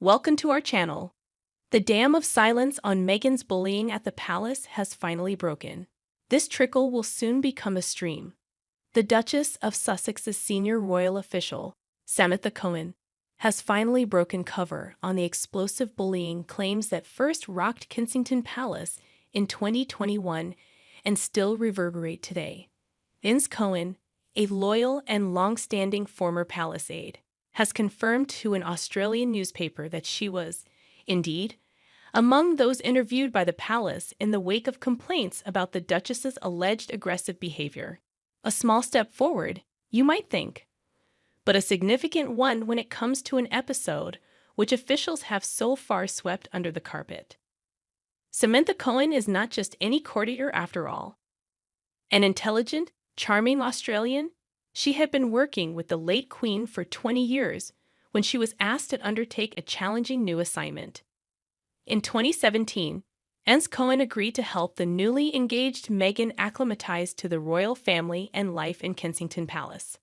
Welcome to our channel. The dam of silence on Meghan's bullying at the palace has finally broken. This trickle will soon become a stream. The Duchess of Sussex's senior royal official, Samantha Cohen, has finally broken cover on the explosive bullying claims that first rocked Kensington Palace in 2021 and still reverberate today. Ms. Cohen, a loyal and long-standing former palace aide, has confirmed to an Australian newspaper that she was, indeed, among those interviewed by the palace in the wake of complaints about the Duchess's alleged aggressive behavior. A small step forward, you might think, but a significant one when it comes to an episode which officials have so far swept under the carpet. Samantha Cohen is not just any courtier after all. An intelligent, charming Australian, she had been working with the late Queen for 20 years when she was asked to undertake a challenging new assignment. In 2017, Ms. Cohen agreed to help the newly engaged Meghan acclimatize to the royal family and life in Kensington Palace.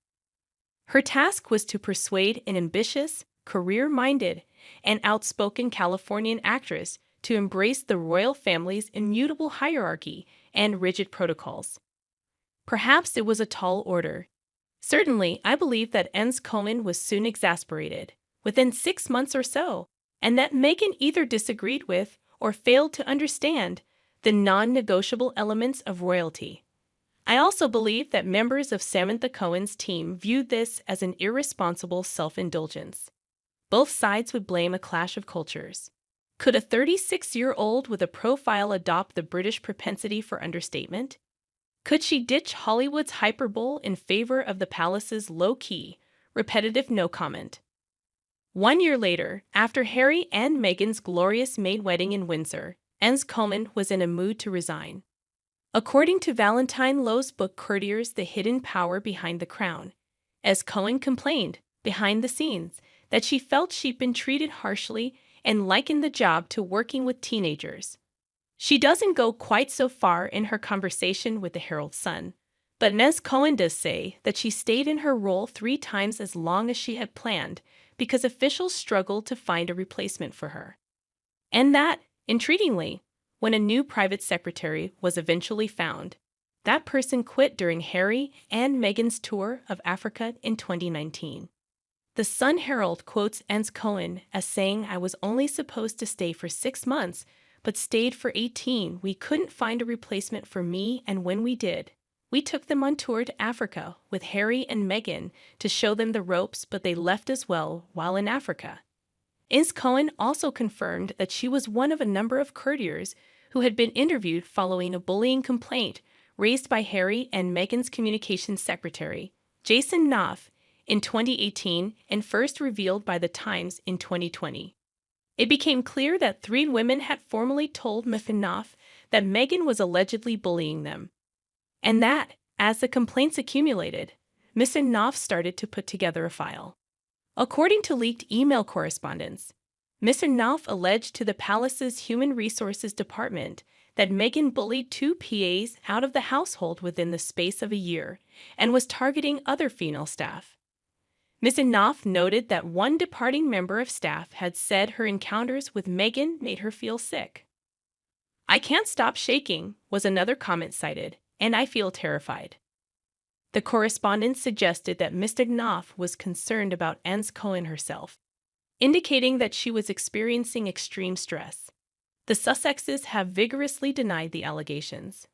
Her task was to persuade an ambitious, career-minded, and outspoken Californian actress to embrace the royal family's immutable hierarchy and rigid protocols. Perhaps it was a tall order. Certainly, I believe that Ms. Cohen was soon exasperated, within 6 months or so, and that Meghan either disagreed with or failed to understand the non-negotiable elements of royalty. I also believe that members of Samantha Cohen's team viewed this as an irresponsible self-indulgence. Both sides would blame a clash of cultures. Could a 36-year-old with a profile adopt the British propensity for understatement? Could she ditch Hollywood's hyperbole in favor of the palace's low-key, repetitive no-comment? 1 year later, after Harry and Meghan's glorious May wedding in Windsor, Ms. Cohen was in a mood to resign. According to Valentine Lowe's book Courtiers, The Hidden Power Behind the Crown, Ms. Cohen complained, behind the scenes, that she felt she'd been treated harshly and likened the job to working with teenagers. She doesn't go quite so far in her conversation with the Herald Sun, but Ms. Cohen does say that she stayed in her role 3 times as long as she had planned because officials struggled to find a replacement for her. And that, intriguingly, when a new private secretary was eventually found, that person quit during Harry and Meghan's tour of Africa in 2019. The Sun Herald quotes Ms. Cohen as saying, "I was only supposed to stay for 6 months, but stayed for 18. We couldn't find a replacement for me, and when we did, we took them on tour to Africa with Harry and Meghan to show them the ropes, but they left as well while in Africa." Ms. Cohen also confirmed that she was one of a number of courtiers who had been interviewed following a bullying complaint raised by Harry and Meghan's communications secretary, Jason Knauf, in 2018 and first revealed by The Times in 2020. It became clear that 3 women had formally told Mr. Knauf that Meghan was allegedly bullying them, and that, as the complaints accumulated, Mr. Knauf started to put together a file. According to leaked email correspondence, Mr. Knauf alleged to the palace's Human Resources Department that Meghan bullied 2 PAs out of the household within the space of a year and was targeting other female staff. Mr. Knauf noted that one departing member of staff had said her encounters with Meghan made her feel sick. "I can't stop shaking," was another comment cited, "and I feel terrified." The correspondence suggested that Mr. Knauf was concerned about Ms. Cohen herself, indicating that she was experiencing extreme stress. The Sussexes have vigorously denied the allegations.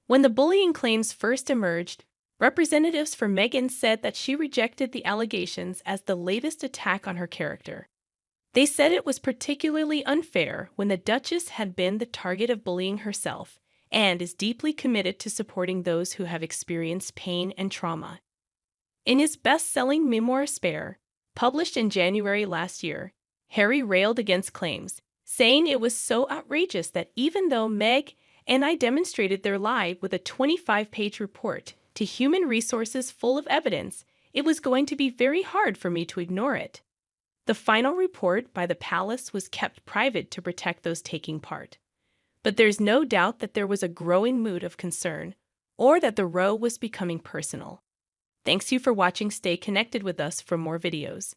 When the bullying claims first emerged, representatives for Meghan said that she rejected the allegations as the latest attack on her character. They said it was particularly unfair when the Duchess had been the target of bullying herself and is deeply committed to supporting those who have experienced pain and trauma. In his best-selling memoir Spare, published in January last year, Harry railed against claims, saying it was so outrageous that even though Meg and I demonstrated their lie with a 25-page report to Human Resources full of evidence, it was going to be very hard for me to ignore it. The final report by the palace was kept private to protect those taking part. But there's no doubt that there was a growing mood of concern, or that the row was becoming personal. Thanks you for watching. Stay connected with us for more videos.